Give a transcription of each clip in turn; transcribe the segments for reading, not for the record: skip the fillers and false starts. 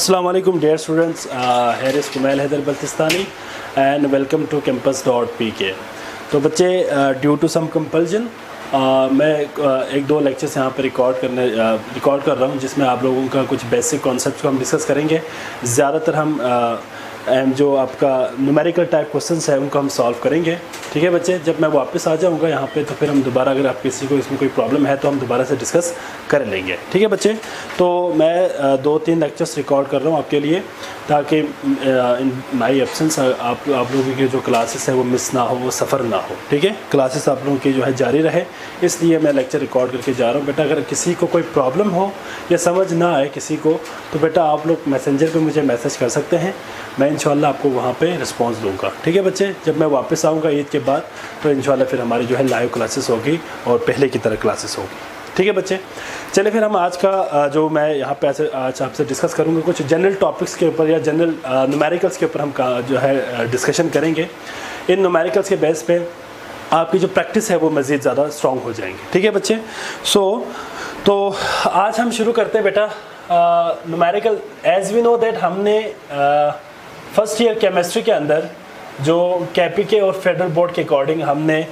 Assalamu alaikum dear students, here is Kumail Haider Baltistani and welcome to campus.pk। तो बच्चे due to some compulsion मैं एक दो lectures यहाँ पे रिकॉर्ड कर रहा हूँ जिसमें आप लोगों का कुछ बेसिक कॉन्सेप्ट्स को हम डिस्कस करेंगे। ज़्यादातर हम जो आपका न्यूमेरिकल टाइप क्वेश्चंस है उनको हम सॉल्व करेंगे। ठीक है बच्चे, जब मैं वापस आ जाऊँगा यहाँ पे तो फिर हम दोबारा, अगर आप किसी को इसमें कोई प्रॉब्लम है तो हम दोबारा से डिस्कस कर लेंगे। ठीक है बच्चे, तो मैं 2-3 लेक्चर्स रिकॉर्ड कर रहा हूँ आपके लिए ताकि इन माई एब्सेंस आप लोगों की जो क्लासेस है वो मिस ना हो, वो सफ़र ना हो। ठीक है, क्लासेस आप लोगों की जो है जारी रहे, इसलिए मैं लेक्चर रिकॉर्ड करके जा रहा हूँ। बेटा अगर किसी को कोई प्रॉब्लम हो या समझ ना आए किसी को तो बेटा आप लोग मैसेंजर पे मुझे मैसेज कर सकते हैं, मैं इंशाल्लाह आपको वहाँ पे रिस्पांस दूंगा। ठीक है बच्चे, जब मैं वापस आऊँगा ईद के बाद तो इंशाल्लाह फिर हमारी जो है लाइव क्लासेस होगी और पहले की तरह क्लासेस होगी। ठीक है बच्चे, चलिए फिर हम आज का जो मैं यहाँ पे आज आपसे डिस्कस करूँगा कुछ जनरल टॉपिक्स के ऊपर या जनरल न्यूमेरिकल्स के ऊपर हम जो है डिस्कशन करेंगे। इन न्यूमेरिकल्स के बेस पे आपकी जो प्रैक्टिस है वो मज़ीद ज़्यादा स्ट्रॉन्ग हो जाएंगे। ठीक है बच्चे, तो आज हम शुरू करते हैं बेटा numerical. As we know that हमने फर्स्ट ईयर केमिस्ट्री के अंदर जो केपीके और फेडरल बोर्ड के अकॉर्डिंग हमने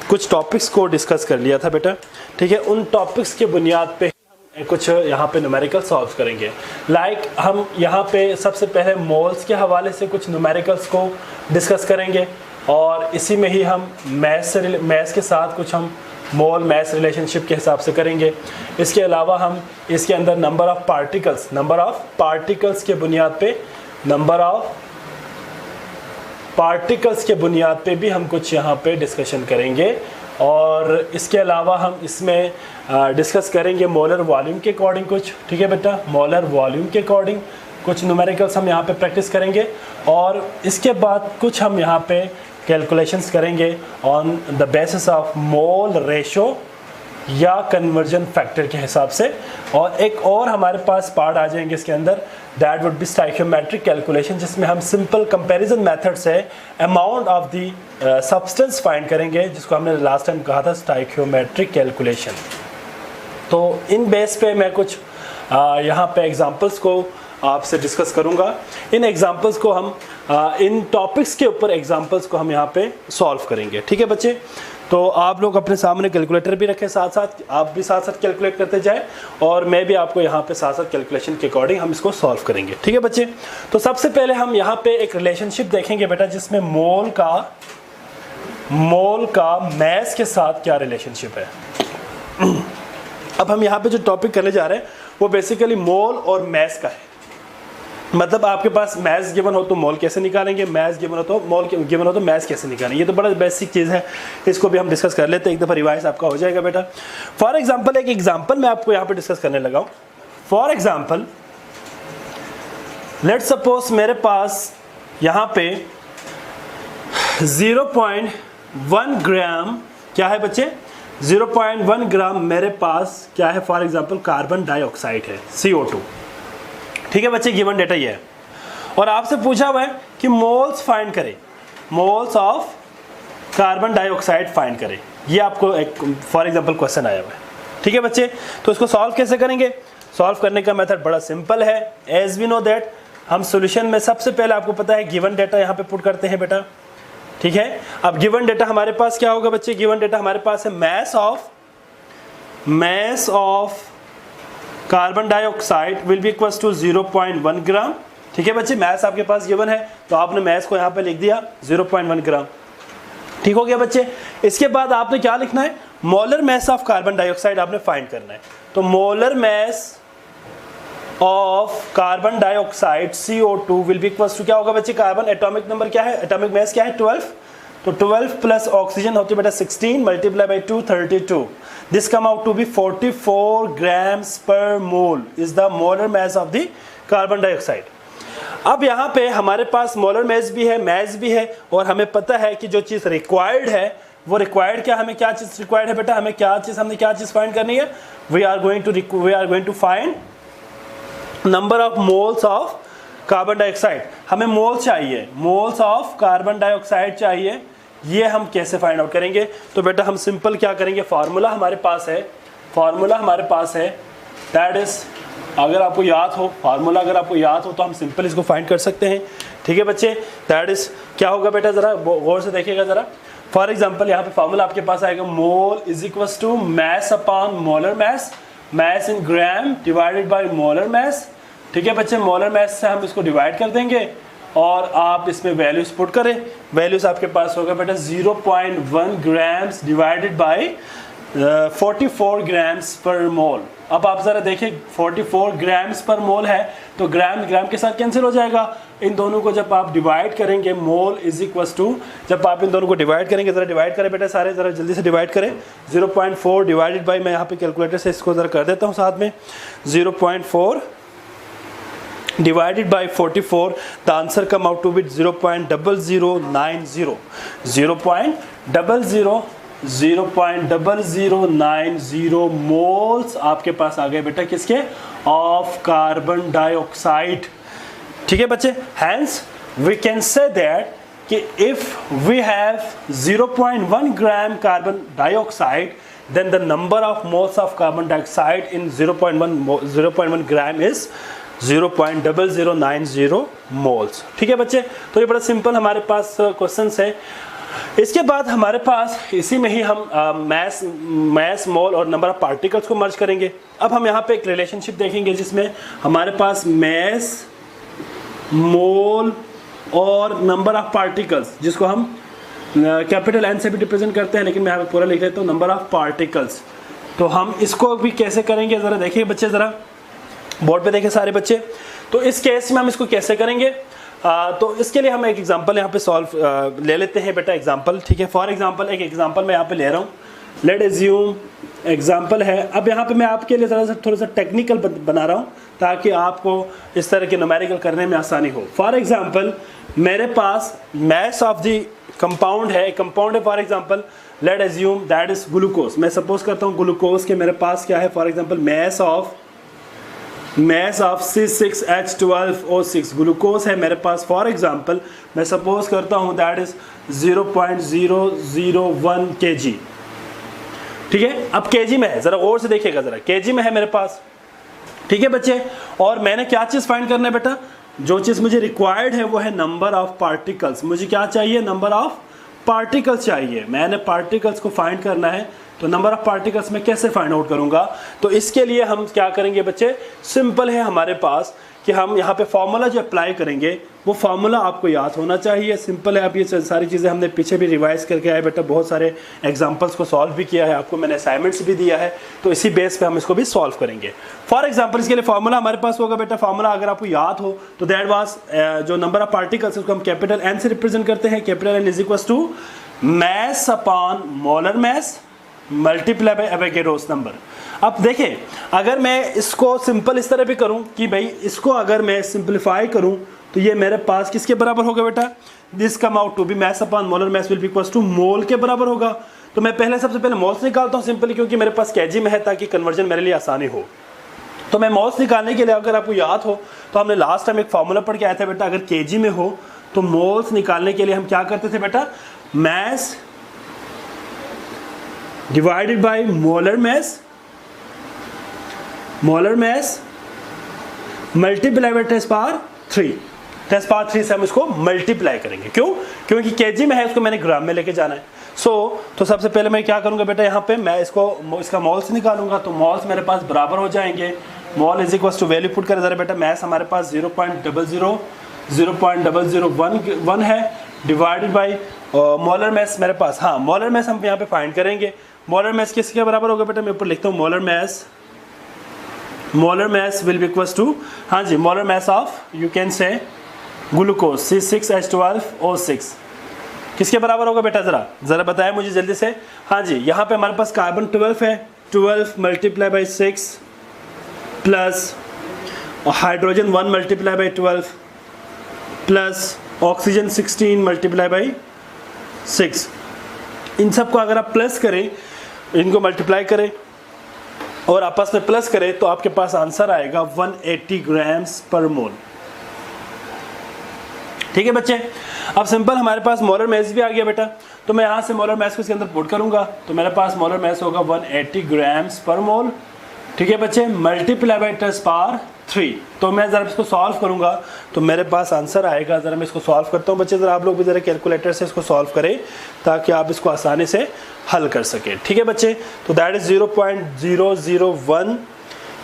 कुछ टॉपिक्स को डिस्कस कर लिया था बेटा। ठीक है, उन टॉपिक्स के बुनियाद पे हम कुछ यहाँ पे न्यूमेरिकल सॉल्व करेंगे। लाइक हम यहाँ पे सबसे पहले मोल्स के हवाले से कुछ न्यूमेरिकल्स को डिस्कस करेंगे और इसी में ही हम मैथ्स के साथ कुछ हम मोल मैथ्स रिलेशनशिप के हिसाब से करेंगे। इसके अलावा हम इसके अंदर नंबर ऑफ़ पार्टिकल्स के बुनियाद पे पार्टिकल्स के बुनियाद पे भी हम कुछ यहाँ पे डिस्कशन करेंगे। और इसके अलावा हम इसमें डिस्कस करेंगे मोलर वॉल्यूम के अकॉर्डिंग कुछ। ठीक है बेटा, मोलर वॉल्यूम के अकॉर्डिंग कुछ न्यूमेरिकल्स हम यहाँ पे प्रैक्टिस करेंगे और इसके बाद कुछ हम यहाँ पे कैलकुलेशंस करेंगे on the basis of mole ratio या कन्वर्जन फैक्टर के हिसाब से। और एक और हमारे पास पार्ट आ जाएंगे इसके अंदर, that would be stoichiometric calculation, जिसमें हम सिंपल कंपैरिजन मेथड से amount of the substance find करेंगे, जिसको हमने लास्ट टाइम कहा था स्टाइकियोमेट्रिक कैलकुलेशन। तो इन बेस पे मैं कुछ यहाँ पे एग्जांपल्स को आपसे डिस्कस करूँगा। इन एग्जांपल्स को हम इन टॉपिक्स के ऊपर एग्जांपल्स को हम यहाँ पे सॉल्व करेंगे। ठीक है बच्चे, तो आप लोग अपने सामने कैलकुलेटर भी रखें, साथ साथ आप भी साथ साथ कैलकुलेट करते जाएं और मैं भी आपको यहाँ पे साथ साथ कैलकुलेशन के अकॉर्डिंग हम इसको सॉल्व करेंगे। ठीक है बच्चे, तो सबसे पहले हम यहाँ पे एक रिलेशनशिप देखेंगे बेटा, जिसमें मोल का मैस के साथ क्या रिलेशनशिप है। अब हम यहाँ पे जो टॉपिक करने जा रहे हैं वो बेसिकली मोल और मैस का है। मतलब आपके पास मैथ्स गिवन हो तो मोल कैसे निकालेंगे, मैथ्स गिवन हो तो मोल गिवन हो तो मैथ्स कैसे निकालेंगे। ये तो बड़ा बेसिक चीज़ है, इसको भी हम डिस्कस कर लेते हैं, एक दफ़ा रिवाइज आपका हो जाएगा बेटा। फॉर एग्जांपल एक एग्जांपल मैं आपको यहाँ पे डिस्कस करने लगा हूँ। फॉर एग्जांपल लेट सपोज मेरे पास यहाँ पे 0.1 ग्राम क्या है बच्चे, 0.1 ग्राम मेरे पास क्या है, फॉर एग्जाम्पल कार्बन डाइऑक्साइड है, CO2। ठीक है बच्चे, गिवन डेटा ये है और आपसे पूछा हुआ है कि मोल्स फाइंड करें, moles of carbon dioxide find करें। ये आपको एक फॉर एग्जांपल क्वेश्चन आया हुआ है। ठीक है बच्चे, तो इसको सॉल्व कैसे करेंगे। सॉल्व करने का मेथड बड़ा सिंपल है। एज वी नो दैट हम सॉल्यूशन में सबसे पहले आपको पता है गिवन डेटा यहाँ पे पुट करते हैं बेटा। ठीक है, अब गिवन डेटा हमारे पास क्या होगा बच्चे, गिवन डेटा हमारे पास है mass of carbon dioxide will be equals to 0.1 gram. ठीक है बच्चे, मैथ्स आपके पास गिवन है तो आपने मैथ्स को यहाँ पे लिख दिया 0.1 ग्राम। ठीक हो गया बच्चे, इसके बाद आपने क्या लिखना है, molar mass of carbon dioxide आपने फाइंड करना है। तो molar mass of carbon dioxide CO2 will be equals to क्या होगा बच्चे, कार्बन एटॉमिक नंबर क्या है, एटॉमिक मैस क्या है 12, तो 12 प्लस ऑक्सीजन होती है बेटा 16 multiply by 2 32। This come out to be 44 grams per mole is the molar mass of the carbon dioxide. अब यहाँ पे हमारे पास मोलर मैस भी है, मैस भी है और हमें पता है कि जो चीज़ रिक्वायर्ड है वो रिक्वायर्ड क्या, हमें क्या चीज़ रिक्वायर्ड है बेटा, हमें क्या चीज़ फाइंड करनी है। We are going to find number of moles of carbon dioxide. हमें मोल चाहिए, मोल्स ऑफ कार्बन डाइऑक्साइड चाहिए। ये हम कैसे फाइंड आउट करेंगे, तो बेटा हम सिंपल क्या करेंगे, फार्मूला हमारे पास है दैट इज अगर आपको याद हो फार्मूला, अगर आपको याद हो तो हम सिंपल इसको फाइंड कर सकते हैं। ठीक है बच्चे, दैट इज क्या होगा बेटा, ज़रा गौर से देखिएगा ज़रा। फॉर एग्जांपल यहाँ पे फार्मूला आपके पास आएगा mole is equals to mass upon molar mass, mass in gram divided by molar mass. ठीक है बच्चे, मोलर मैस से हम इसको डिवाइड कर देंगे और आप इसमें वैल्यूज पुट करें। वैल्यूज आपके पास होगा बेटा 0.1 ग्राम्स डिवाइडेड बाय 44 ग्राम्स पर मोल। अब आप ज़रा देखिए 44 ग्राम्स पर मोल है तो ग्राम ग्राम के साथ कैंसिल हो जाएगा। इन दोनों को जब आप डिवाइड करेंगे, मोल इज इक्वल्स टू, जब आप इन दोनों को डिवाइड करेंगे, ज़रा डिवाइड करें बेटा सारे, ज़रा जल्दी से डिवाइड करें। 0.4 डिवाइडेड बाई, मैं यहाँ पे कैलकुलेटर से इसको ज़रा कर देता हूँ साथ में, 0.4 divided by 44, the answer come out to be 0.0090, 0.0090 moles आपके पास आ गए बेटा किसके, ऑफ कार्बन डाइऑक्साइड। ठीक है बच्चे, hence we can say that कि if we have 0.1 gram carbon dioxide, then the number of moles of carbon dioxide in 0.1 gram is 0.0090 moles. ठीक है बच्चे, तो ये बड़ा सिंपल हमारे पास क्वेश्चन है। इसके बाद हमारे पास इसी में ही हम मैस मोल और नंबर ऑफ पार्टिकल्स को मर्ज करेंगे। अब हम यहाँ पे एक रिलेशनशिप देखेंगे जिसमें हमारे पास मैस मोल और नंबर ऑफ पार्टिकल्स, जिसको हम कैपिटल एन से भी रिप्रेजेंट करते हैं, लेकिन मैं यहाँ पे पूरा लिख देता हूँ नंबर ऑफ पार्टिकल्स। तो हम इसको भी कैसे करेंगे, ज़रा देखिए बच्चे, ज़रा बोर्ड पे देखें सारे बच्चे। तो इस केस में हम इसको कैसे करेंगे, तो इसके लिए हम एक एग्जांपल यहाँ पे सॉल्व ले लेते हैं बेटा, एग्जांपल। ठीक है, फॉर एग्जांपल एक एग्जांपल मैं यहाँ पे ले रहा हूँ, लेट एज्यूम एग्जांपल है। अब यहाँ पे मैं आपके लिए थोड़ा सा टेक्निकल बना रहा हूँ ताकि आपको इस तरह के न्यूमेरिकल करने में आसानी हो। फॉर एग्जांपल मेरे पास मैस ऑफ द कंपाउंड है, कंपाउंड है for example let assume that is glucose. मैं सपोज करता हूँ ग्लूकोज के मेरे पास क्या है, for example mass of C6H12O6 glucose है मेरे पास। फॉर एग्जांपल मैं सपोज करता हूँ दैट इज 0.001 kg। ठीक है, अब kg में है, ज़रा गौर से देखिएगा, ज़रा kg में है मेरे पास। ठीक है बच्चे, और मैंने क्या चीज़ फाइंड करना है बेटा, जो चीज़ मुझे रिक्वायर्ड है वो है नंबर ऑफ पार्टिकल्स। मुझे क्या चाहिए, नंबर ऑफ पार्टिकल्स चाहिए। मैंने पार्टिकल्स को फाइंड करना है, तो नंबर ऑफ पार्टिकल्स में कैसे फाइंड आउट करूंगा, तो इसके लिए हम क्या करेंगे बच्चे, सिंपल है हमारे पास कि हम यहाँ पे फार्मूला जो अप्लाई करेंगे वो फार्मूला आपको याद होना चाहिए। सिंपल है, अब ये सारी चीज़ें हमने पीछे भी रिवाइज करके आए बेटा, बहुत सारे एग्जांपल्स को सॉल्व भी किया है, आपको मैंने असाइनमेंट्स भी दिया है, तो इसी बेस पे हम इसको भी सॉल्व करेंगे। फॉर एग्जांपल इसके लिए फार्मूला हमारे पास होगा बेटा, फार्मूला अगर आपको याद हो तो दैट वाज जो नंबर ऑफ पार्टिकल्स उसको हम कैपिटल एन से रिप्रेजेंट करते हैं। Capital N is equals to mass upon molar mass multiply by Avogadro's number. अब देखें, अगर मैं इसको सिंपल इस तरह भी करूं कि भाई इसको अगर मैं सिंपलीफाई करूं तो ये मेरे पास किसके बराबर होगा बेटा, this come out to be mass upon molar mass will be equals to mole के बराबर होगा। तो मैं सबसे पहले मोल्स निकालता हूं सिंपली, क्योंकि मेरे पास केजी में है ताकि कन्वर्जन मेरे लिए आसानी हो। तो मैं मोल्स निकालने के लिए, अगर आपको याद हो तो हमने लास्ट टाइम एक फार्मूला पढ़ के आया था बेटा, अगर केजी में हो तो मोल्स निकालने के लिए हम क्या करते थे बेटा, mess divided by molar mass multiply bye 10⁻³ 10⁻³ से हम इसको मल्टीप्लाई करेंगे। क्यों, क्योंकि केजी में है, उसको मैंने ग्राम में लेके जाना है। तो सबसे पहले मैं क्या करूंगा बेटा, यहाँ पे मैं इसका मोल्स निकालूंगा, तो मोल्स मेरे पास बराबर हो जाएंगे। Mole is equal to value put करें जरा बेटा, मैस हमारे पास 0.001 है डिवाइडेड बाई मोलर मैस मेरे पास, हाँ मोलर मैस हम यहाँ पे फाइंड करेंगे। मोलर मैस किसके बराबर होगा बेटा, मैं ऊपर लिखता हूँ molar mass will be equals to, हाँ जी, molar mass of you can say glucose C6H12O6 किसके बराबर होगा बेटा, ज़रा बताएं मुझे जल्दी से। हाँ जी, यहाँ पे हमारे पास कार्बन 12 है, 12 multiply by 6 plus hydrogen 1 multiply by 12 plus oxygen 16 multiply by 6। इन सब को अगर आप प्लस करें, इनको मल्टीप्लाई करें और आपस में प्लस करें, तो आपके पास आंसर आएगा 180 ग्राम्स पर मोल। ठीक है बच्चे, अब सिंपल हमारे पास मोलर मैस भी आ गया बेटा, तो मैं यहाँ से मोलर मैस को इसके अंदर पुट करूंगा, तो मेरे पास मोलर मैस होगा 180 ग्राम्स पर मोल। ठीक है बच्चे, मल्टीप्लाई बाई 10⁻³ 23। तो मैं ज़रा इसको सॉल्व करूँगा तो मेरे पास आंसर आएगा। ज़रा मैं इसको सॉल्व करता हूँ बच्चे, ज़रा आप लोग भी ज़रा कैलकुलेटर से इसको सॉल्व करें ताकि आप इसको आसानी से हल कर सकें। ठीक है बच्चे, तो that is 0.001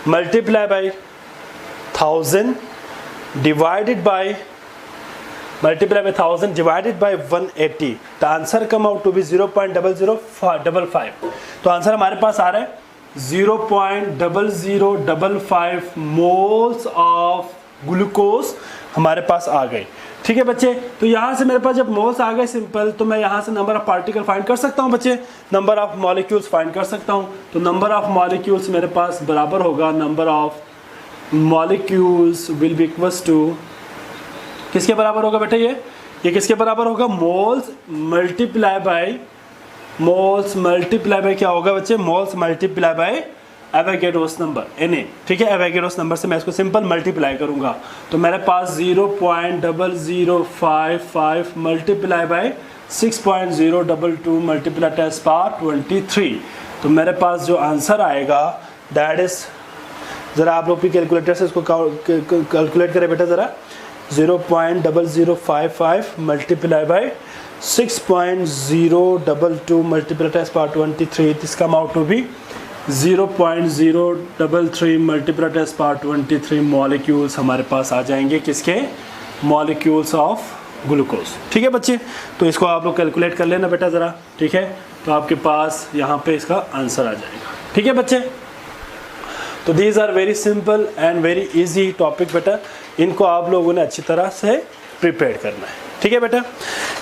multiply by 1000 divided by 180। The answer come out to be 0.0055। तो आंसर हमारे पास आ रहा है 0.0055 मोल्स ऑफ ग्लूकोज हमारे पास आ गए। ठीक है बच्चे, तो यहाँ से मेरे पास जब मोल्स आ गए सिंपल, तो मैं यहाँ से नंबर ऑफ पार्टिकल फाइंड कर सकता हूँ बच्चे, नंबर ऑफ मॉलिक्यूल्स फाइंड कर सकता हूँ। तो नंबर ऑफ मॉलिक्यूल्स मेरे पास बराबर होगा, number of molecules will be equals to, किसके बराबर होगा बेटा, ये किसके बराबर होगा, मोल्स मल्टीप्लाई बाय क्या होगा बच्चे, moles multiply by Avogadro's number Na। ठीक है, एवोगैड्रोस नंबर से मैं इसको सिंपल मल्टीप्लाई करूंगा तो मेरे पास 0.0055 मल्टीप्लाई बाय 6.022 मल्टीप्लाई 10⁻23। तो मेरे पास जो आंसर आएगा दैट इज, ज़रा आप लोग भी कैलकुलेटर से इसको कैलकुलेट करें बेटा ज़रा, 0.0055 multiply by 6.022 multiply 10⁻23, this come out to be 0.033 multiply 10⁻23 molecules हमारे पास आ जाएंगे, किसके, मॉलिक्यूल्स ऑफ ग्लूकोज। ठीक है बच्चे, तो इसको आप लोग कैलकुलेट कर लेना बेटा ज़रा। ठीक है, तो आपके पास यहाँ पे इसका आंसर आ जाएगा। ठीक है बच्चे, तो these are very simple and very easy topic बेटा, इनको आप लोगों ने अच्छी तरह से प्रिपेयर करना है। ठीक है बेटा,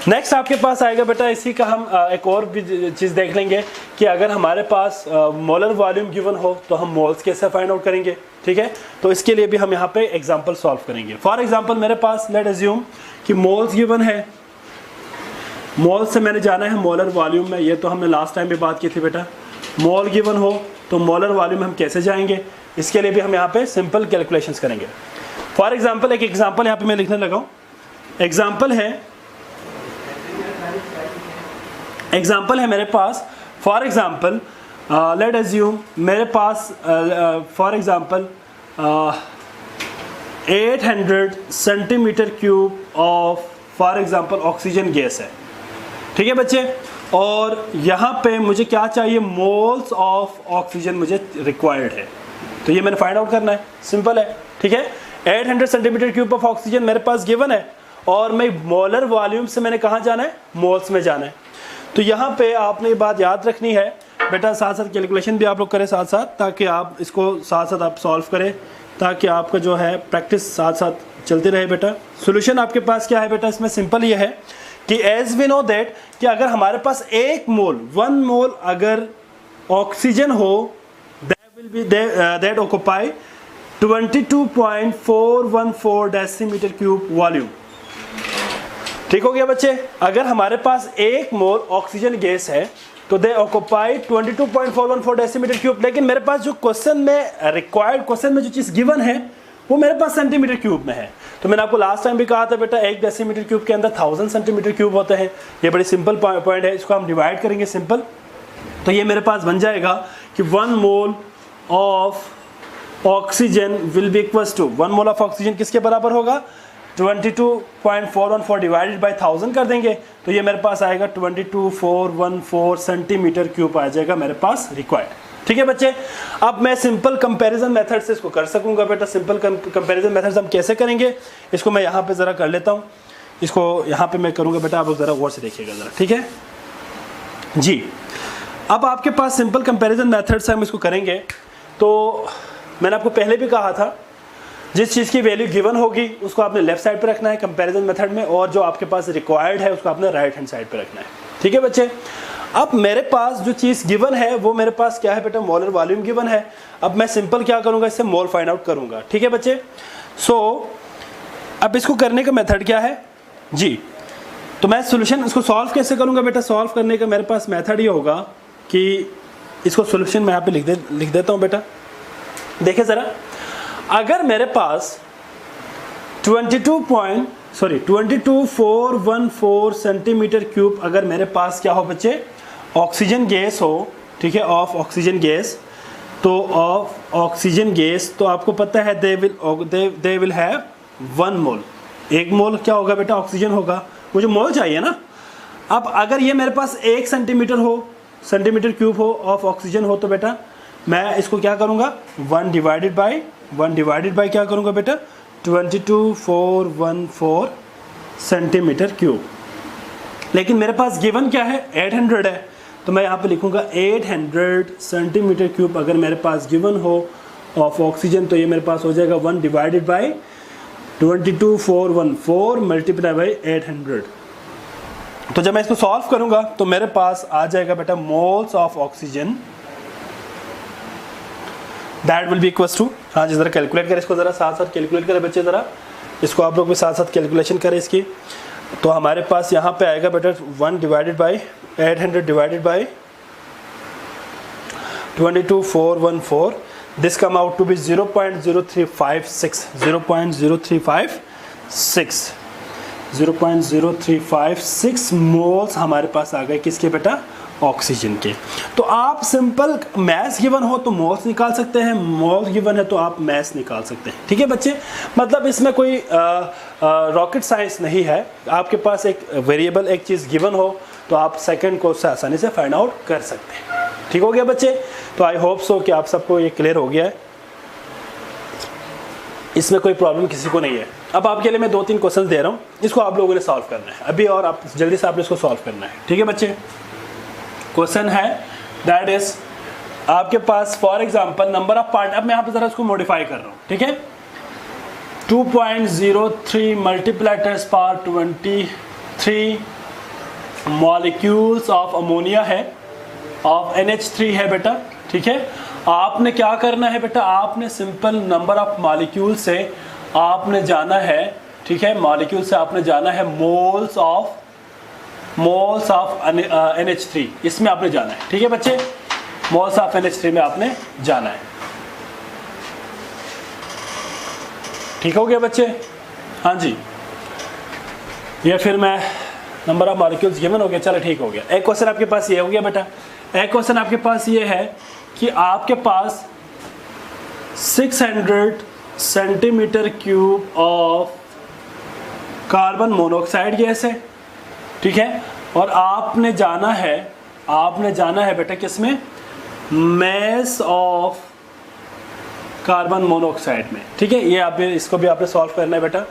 नेक्स्ट आपके पास आएगा बेटा, इसी का हम एक और भी चीज़ देख लेंगे कि अगर हमारे पास मोलर वॉल्यूम गिवन हो तो हम मोल्स कैसे फाइंड आउट करेंगे। ठीक है, तो इसके लिए भी हम यहाँ पे एग्जांपल सॉल्व करेंगे। फॉर एग्जांपल मेरे पास लेट अज्यूम कि मोल्स गिवन है, मोल्स से मैंने जाना है मोलर वॉल्यूम में, ये तो हमने लास्ट टाइम भी बात की थी बेटा। मोल गिवन हो तो मोलर वॉल्यूम हम कैसे जाएंगे, इसके लिए भी हम यहाँ पे सिंपल कैलकुलेशंस करेंगे। फॉर एग्जांपल एक एग्जांपल यहाँ पे मैं लिखने लगा हूँ। एग्जाम्पल है मेरे पास, फॉर एग्जाम्पल लेट अज्यूम मेरे पास for example 800 centimetre cube of for example oxygen gas है। ठीक है बच्चे, और यहाँ पे मुझे क्या चाहिए, मोल्स ऑफ ऑक्सीजन मुझे रिक्वायर्ड है, तो ये मैंने फाइंड आउट करना है, सिंपल है। ठीक है, 800 सेंटीमीटर क्यूब ऑफ ऑक्सीजन मेरे पास गिवन है और मैं मोलर वॉल्यूम से मैंने कहाँ जाना है, मोल्स में जाना है। तो यहाँ पे आपने ये बात याद रखनी है बेटा, साथ साथ कैलकुलेशन भी आप लोग करें साथ साथ, ताकि आप इसको साथ साथ आप सॉल्व करें, ताकि आपका जो है प्रैक्टिस साथ साथ चलती रहे बेटा। सोल्यूशन आपके पास क्या है बेटा, इसमें सिंपल ये है कि एज वी नो दैट कि अगर हमारे पास 1 मोल अगर ऑक्सीजन हो, that occupy 22.414 decimetre cube volume. ठीक हो गया बच्चे, अगर हमारे पास 1 मोल ऑक्सीजन गैस है तो दे ऑक्यूपाई 22.414 डेसीमीटर क्यूब। लेकिन मेरे पास जो क्वेश्चन में रिक्वायर्ड, क्वेश्चन में जो चीज़ गिवन है वो मेरे पास सेंटीमीटर क्यूब में है। तो मैंने आपको लास्ट टाइम भी कहा था बेटा, 1 डेसीमीटर क्यूब के अंदर 1000 सेंटीमीटर क्यूब होते हैं। ये बड़ी सिंपल पॉइंट है, इसको हम डिवाइड करेंगे सिंपल, तो ये मेरे पास बन जाएगा कि 1 mole of oxygen will be equals to, 1 mole of oxygen किसके बराबर होगा, 22.414 डिवाइडेड बाई 1000 कर देंगे तो ये मेरे पास आएगा 22414 सेंटीमीटर क्यूब आ जाएगा मेरे पास रिक्वायर्ड। ठीक है बच्चे, अब मैं सिंपल कंपैरिजन मेथड से इसको कर सकूंगा बेटा। सिंपल कंपैरिजन मेथड हम कैसे करेंगे, इसको मैं यहाँ पे ज़रा कर लेता हूँ, इसको यहाँ पे मैं करूँगा बेटा, आप लोग ज़रा गौर से देखिएगा ज़रा। ठीक है जी, अब आपके पास सिंपल कंपैरिजन मेथड से हम इसको करेंगे। तो मैंने आपको पहले भी कहा था, जिस चीज़ की वैल्यू गिवन होगी उसको आपने लेफ्ट साइड पे रखना है कंपैरिजन मेथड में, और जो आपके पास रिक्वायर्ड है उसको आपने राइट हैंड साइड पे रखना है। ठीक है बच्चे, अब मेरे पास जो चीज़ गिवन है वो मेरे पास क्या है बेटा, मोलर वॉल्यूम गिवन है। अब मैं सिंपल क्या करूँगा, इससे मोल फाइंड आउट करूँगा। ठीक है बच्चे, अब इसको करने का मेथड क्या है जी, तो मैं सोल्यूशन इसको सॉल्व कैसे करूँगा बेटा। सॉल्व करने का मेरे पास मेथड ये होगा कि इसको सोल्यूशन मैं यहाँ पे लिख देता हूँ बेटा। देखिए ज़रा, अगर मेरे पास 22414 सेंटीमीटर क्यूब अगर मेरे पास क्या हो बच्चे, ऑक्सीजन गैस हो, ठीक है, ऑफ ऑक्सीजन गैस, तो ऑफ ऑक्सीजन गैस, तो आपको पता है दे विल हैव 1 मोल। 1 मोल क्या होगा बेटा? ऑक्सीजन होगा। मुझे मोल चाहिए ना। अब अगर ये मेरे पास 1 सेंटीमीटर हो, सेंटीमीटर क्यूब हो ऑफ ऑक्सीजन हो, तो बेटा मैं इसको क्या करूँगा? 1 डिवाइडेड बाई क्या करूँगा बेटा? 22,414 सेंटीमीटर क्यूब। लेकिन मेरे पास गिवन क्या है? 800 है, तो मैं यहाँ पे लिखूँगा 800 सेंटीमीटर क्यूब अगर मेरे पास गिवन हो ऑफ ऑक्सीजन, तो ये मेरे पास हो जाएगा 1 डिवाइडेड बाई 22,414 मल्टीप्लाई बाई 800। तो जब मैं इसको सॉल्व करूँगा तो मेरे पास आ जाएगा बेटा moles of oxygen, that will be equals to, हाँ जी ज़रा कैलकुलेट करें इसको, ज़रा साथ साथ कैलकुलेट करें बच्चे, ज़रा इसको आप लोग भी साथ साथ कैलकुलेशन करें इसकी। तो हमारे पास यहाँ पे आएगा बेटा 1 divided by 800 divided by 22,414, this come out to be 0.0356 0.0356 moles हमारे पास आ गए किसके बेटा? ऑक्सीजन के। तो आप सिंपल मैथ्स गिवन हो तो मोल्स निकाल सकते हैं, मोल्स गिवन है तो आप मैथ्स निकाल सकते हैं। ठीक है बच्चे, मतलब इसमें कोई रॉकेट साइंस नहीं है। आपके पास एक वेरिएबल एक चीज़ गिवन हो तो आप सेकंड को उससे आसानी से फाइंड आउट कर सकते हैं। ठीक हो गया बच्चे? तो आई होप सो कि आप सबको ये क्लियर हो गया है, इसमें कोई प्रॉब्लम किसी को नहीं है। अब आपके लिए मैं 2-3 क्वेश्चन दे रहा हूँ, इसको आप लोगों ने सॉल्व करना है अभी, और आप जल्दी से आपने इसको सॉल्व करना है। ठीक है बच्चे? क्वेश्चन है दैट इज आपके पास for example number of part, अब मैं यहाँ पे ज़रा इसको मॉडिफाई कर रहा हूँ। ठीक है, 2.03 मल्टीप्लाइटर्स पर 23 मॉलिक्यूल्स ऑफ अमोनिया है, ऑफ NH3 है बेटा। ठीक है, आपने क्या करना है बेटा? आपने सिंपल नंबर ऑफ मॉलिक्यूल से आपने जाना है, ठीक है, मॉलिक्यूल से आपने जाना है मोल्स ऑफ NH3, इसमें आपने जाना है। ठीक है बच्चे, मोल्स ऑफ NH3 में आपने जाना है। ठीक हो गया बच्चे? हाँ जी, ये फिर मैं नंबर ऑफ मॉलिक्यूल्स गिवन हो गया, चलो ठीक हो गया। एक क्वेश्चन आपके पास ये हो गया बेटा, एक क्वेश्चन आपके पास ये है कि आपके पास 600 centimetre cube of carbon monoxide gas है। ठीक है, और आपने जाना है बेटा किसमें? मैस ऑफ कार्बन मोनोऑक्साइड में। ठीक है, ये आप इसको भी आपने सॉल्व करना है बेटा।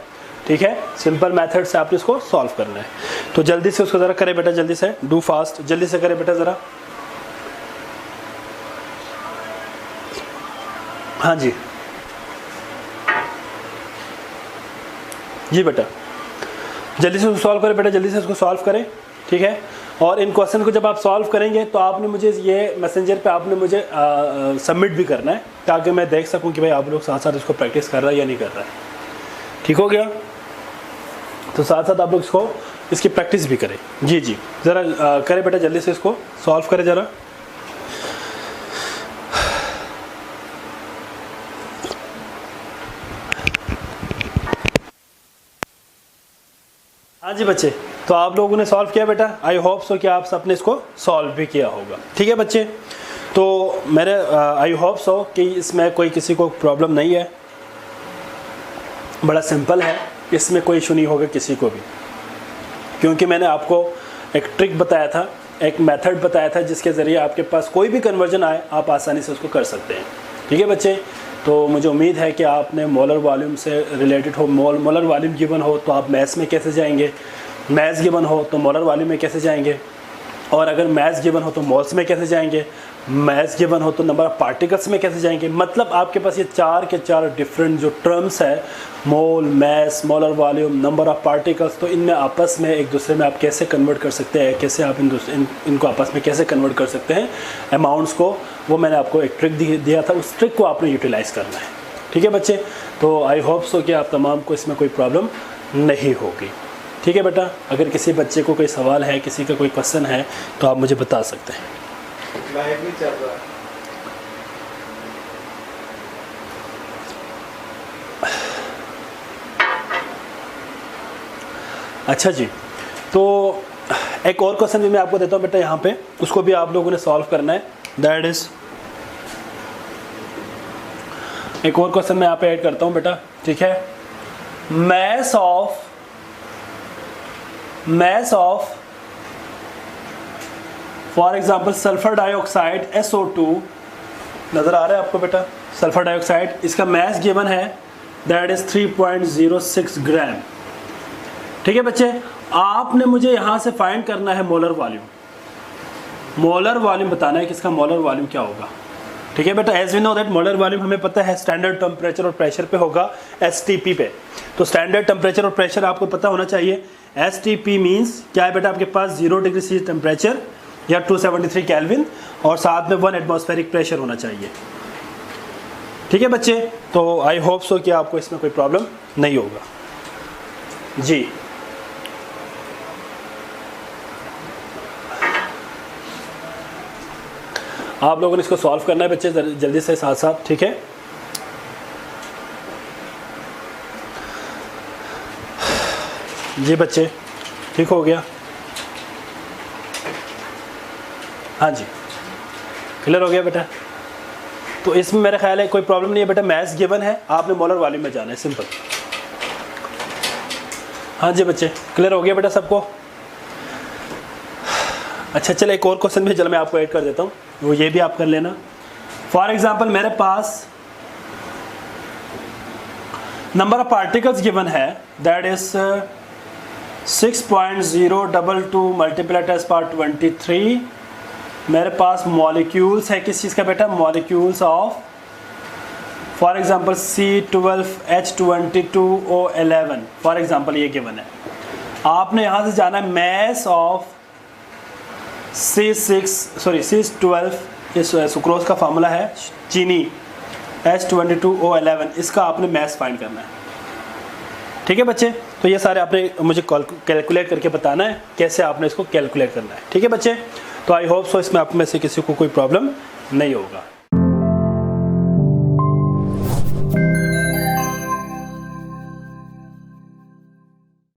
ठीक है, सिंपल मेथड से आपने इसको सॉल्व करना है। तो जल्दी से उसको ज़रा करें बेटा, जल्दी से, डू फास्ट, जल्दी से करें बेटा ज़रा। हाँ जी जी बेटा, जल्दी से उसको सॉल्व करें बेटा, जल्दी से उसको सॉल्व करें। ठीक है, और इन क्वेश्चन को जब आप सॉल्व करेंगे तो आपने मुझे ये मैसेंजर पे आपने मुझे सबमिट भी करना है, ताकि मैं देख सकूं कि भाई आप लोग साथ साथ इसको प्रैक्टिस कर रहा है या नहीं कर रहा है। ठीक हो गया? तो साथ साथ आप लोग इसकी प्रैक्टिस भी करें। जी जी, ज़रा करें बेटा, जल्दी से इसको सॉल्व करें ज़रा। हाँ जी बच्चे, तो आप लोगों ने सॉल्व किया बेटा, आई होप सो कि आप सबने इसको सॉल्व भी किया होगा। ठीक है बच्चे, तो मेरे आई होप सो कि इसमें कोई किसी को प्रॉब्लम नहीं है, बड़ा सिंपल है, इसमें कोई इशू नहीं होगा किसी को भी, क्योंकि मैंने आपको एक ट्रिक बताया था, एक मेथड बताया था जिसके ज़रिए आपके पास कोई भी कन्वर्जन आए आप आसानी से उसको कर सकते हैं। ठीक है बच्चे, तो मुझे उम्मीद है कि आपने मोलर वॉल्यूम से रिलेटेड हो, मोलर वॉल्यूम गिवन हो तो आप मैथ्स में कैसे जाएंगे, मैथ्स गिवन हो तो मोलर वॉल्यूम में कैसे जाएंगे, और अगर मैथ्स गिवन हो तो मोल्स में कैसे जाएंगे, मैथ्स गिवन हो तो नंबर ऑफ पार्टिकल्स में कैसे जाएंगे। मतलब आपके पास ये 4 के 4 डिफरेंट जो टर्म्स है, mole, mass, molar volume, number of particles, तो इनमें आपस में एक दूसरे में आप कैसे कन्वर्ट कर सकते हैं, कैसे आप इनको आपस में कैसे कन्वर्ट कर सकते हैं अमाउंट्स को, वो मैंने आपको एक ट्रिक दिया था, उस ट्रिक को आपने यूटिलाइज़ करना है। ठीक है बच्चे, तो आई होप सो कि आप तमाम को इसमें कोई प्रॉब्लम नहीं होगी। ठीक है बेटा, अगर किसी बच्चे को कोई सवाल है, किसी का कोई क्वेश्चन है तो आप मुझे बता सकते हैं। लाइव नहीं चल रहा है। अच्छा जी, तो एक और क्वेश्चन भी मैं आपको देता हूँ बेटा यहाँ पे, उसको भी आप लोगों ने सॉल्व करना है। दैट इज एक और क्वेश्चन मैं यहाँ पे ऐड करता हूँ बेटा, ठीक है। mass of for example sulphur dioxide SO2, नज़र आ रहा है आपको बेटा, सल्फर डाइऑक्साइड, इसका मैस गिवन है दैट इज 3.06 ग्राम। ठीक है बच्चे, आपने मुझे यहाँ से फाइंड करना है मोलर वॉल्यूम। मोलर वॉल्यूम बताना है कि इसका मोलर वॉल्यूम क्या होगा। ठीक है बेटा, as we know that molar volume हमें पता है स्टैंडर्ड टेम्परेचर और प्रेशर पे होगा, STP पे। तो स्टैंडर्ड टेम्परेचर और प्रेशर आपको पता होना चाहिए। STP मीन्स क्या है बेटा, आपके पास 0 डिग्री C टेम्परेचर या 273 केल्विन और साथ में 1 एटमॉस्फेरिक प्रेशर होना चाहिए। ठीक है बच्चे, तो आई होप सो कि आपको इसमें कोई प्रॉब्लम नहीं होगा जी। आप लोगों ने इसको सॉल्व करना है बच्चे जल्दी से साथ साथ, ठीक है। जी बच्चे, ठीक हो गया? हाँ जी, क्लियर हो गया बेटा। तो इसमें मेरा ख्याल है कोई प्रॉब्लम नहीं है बेटा, मैथ्स गिवन है, आपने मोलर वॉल्यूम में जाना है, सिंपल। हाँ जी बच्चे, क्लियर हो गया बेटा सबको? अच्छा चलो एक और क्वेश्चन भी चलो मैं आपको ऐड कर देता हूँ, वो ये भी आप कर लेना। फॉर एग्जांपल मेरे पास नंबर ऑफ पार्टिकल्स गिवन है दैट इज 6.022 मल्टीप्लाई 10⁻23। मेरे पास मॉलिक्यूल्स है किस चीज़ का बेटा, molecules of for example C12H22O11 for example ये गिवन है। आपने यहाँ से जाना है मैस ऑफ C12 इस सुक्रोज का फार्मूला है चीनी H22O11, इसका आपने मैस फाइंड करना है। ठीक है बच्चे, तो ये सारे आपने मुझे कैलकुलेट करके बताना है कैसे आपने इसको कैलकुलेट करना है। ठीक है बच्चे, तो आई होप सो इसमें आप में से किसी को कोई प्रॉब्लम नहीं होगा।